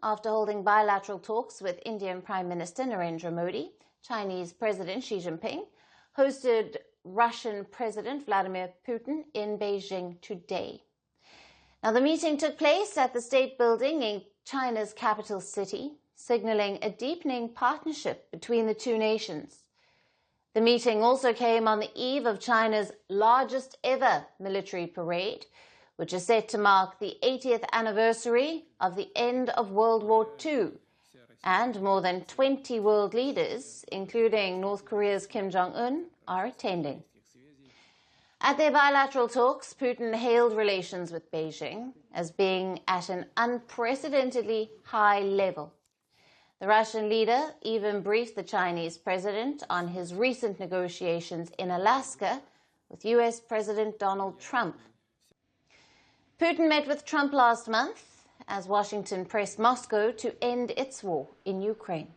after holding bilateral talks with Indian Prime Minister Narendra Modi. Chinese President Xi Jinping hosted Russian President Vladimir Putin in Beijing today. Now, the meeting took place at the State Building in China's capital city, signaling a deepening partnership between the two nations. The meeting also came on the eve of China's largest ever military parade, which is set to mark the 80th anniversary of the end of World War II, and more than 20 world leaders, including North Korea's Kim Jong Un, are attending. At their bilateral talks, Putin hailed relations with Beijing as being at an unprecedentedly high level. The Russian leader even briefed the Chinese president on his recent negotiations in Alaska with US President Donald Trump. Putin met with Trump last month as Washington pressed Moscow to end its war in Ukraine.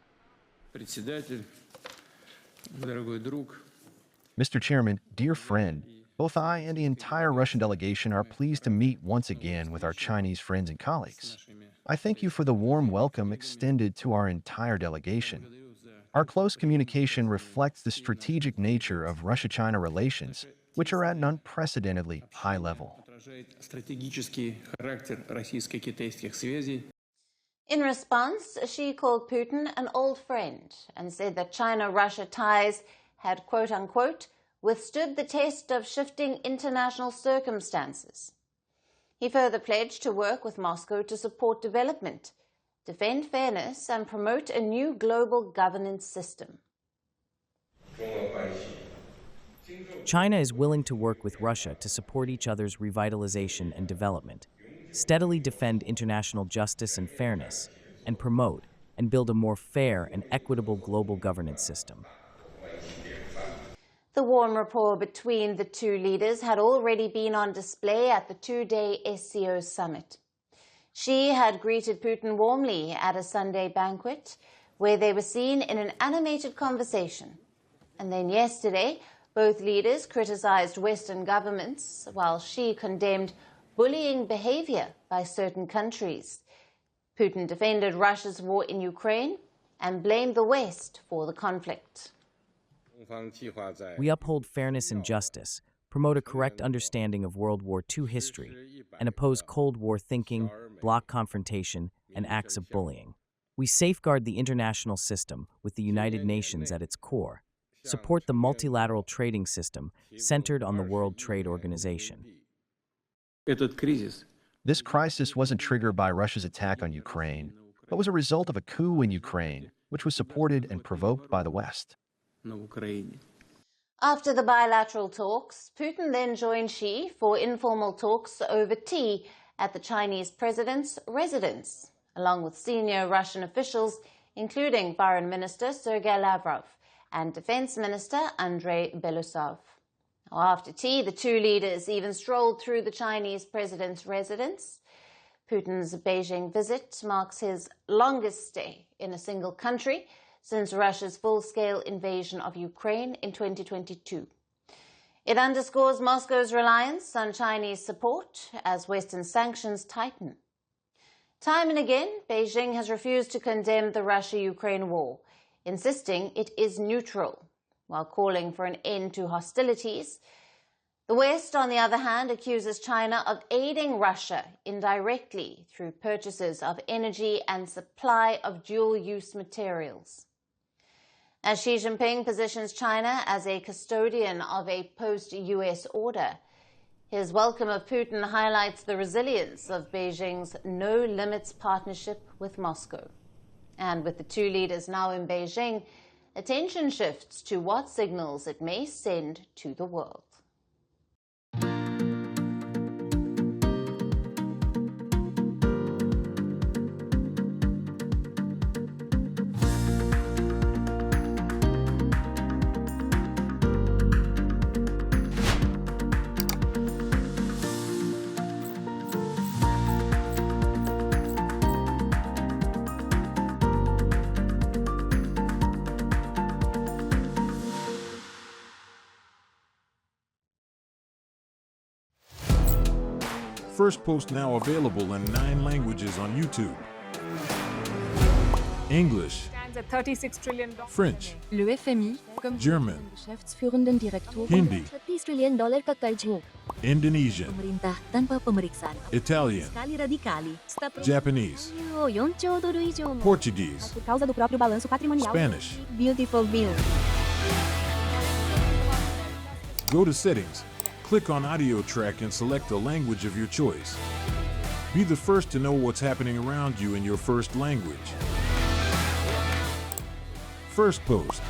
Mr. Chairman, dear friend, both I and the entire Russian delegation are pleased to meet once again with our Chinese friends and colleagues. I thank you for the warm welcome extended to our entire delegation. Our close communication reflects the strategic nature of Russia-China relations, which are at an unprecedentedly high level. In response, Xi called Putin an old friend and said that China-Russia ties had, quote-unquote, withstood the test of shifting international circumstances. He further pledged to work with Moscow to support development, defend fairness, and promote a new global governance system. China is willing to work with Russia to support each other's revitalization and development, steadily defend international justice and fairness, and promote and build a more fair and equitable global governance system. The warm rapport between the two leaders had already been on display at the two-day SCO summit. Xi had greeted Putin warmly at a Sunday banquet, where they were seen in an animated conversation. And then yesterday, both leaders criticized Western governments, while Xi condemned bullying behavior by certain countries. Putin defended Russia's war in Ukraine and blamed the West for the conflict. We uphold fairness and justice, promote a correct understanding of World War II history, and oppose Cold War thinking, bloc confrontation, and acts of bullying. We safeguard the international system with the United Nations at its core, support the multilateral trading system centered on the World Trade Organization. This crisis wasn't triggered by Russia's attack on Ukraine, but was a result of a coup in Ukraine, which was supported and provoked by the West. After the bilateral talks, Putin then joined Xi for informal talks over tea at the Chinese president's residence, along with senior Russian officials, including Foreign Minister Sergei Lavrov and Defense Minister Andrei Belousov. After tea, the two leaders even strolled through the Chinese president's residence. Putin's Beijing visit marks his longest stay in a single country since Russia's full-scale invasion of Ukraine in 2022. It underscores Moscow's reliance on Chinese support as Western sanctions tighten. Time and again, Beijing has refused to condemn the Russia-Ukraine war, insisting it is neutral, while calling for an end to hostilities. The West, on the other hand, accuses China of aiding Russia indirectly through purchases of energy and supply of dual-use materials. As Xi Jinping positions China as a custodian of a post-US order, his welcome of Putin highlights the resilience of Beijing's no-limits partnership with Moscow. And with the two leaders now in Beijing, attention shifts to what signals it may send to the world. Firstpost now available in 9 languages on YouTube. English, Stands at $36 trillion. French, Le FMI, comme German, Geschäftsführenden Direktoren, Hindi, $30 trillion kakarjo. Indonesian, Pemerintah tanpa pemeriksaan. Italian, Kali radikali. Japanese, $4 trillion. Portuguese, Por causa do próprio balanço patrimonial. Spanish. Beautiful bill. Go to Settings, click on Audio Track and select the language of your choice. Be the first to know what's happening around you in your first language. Firstpost.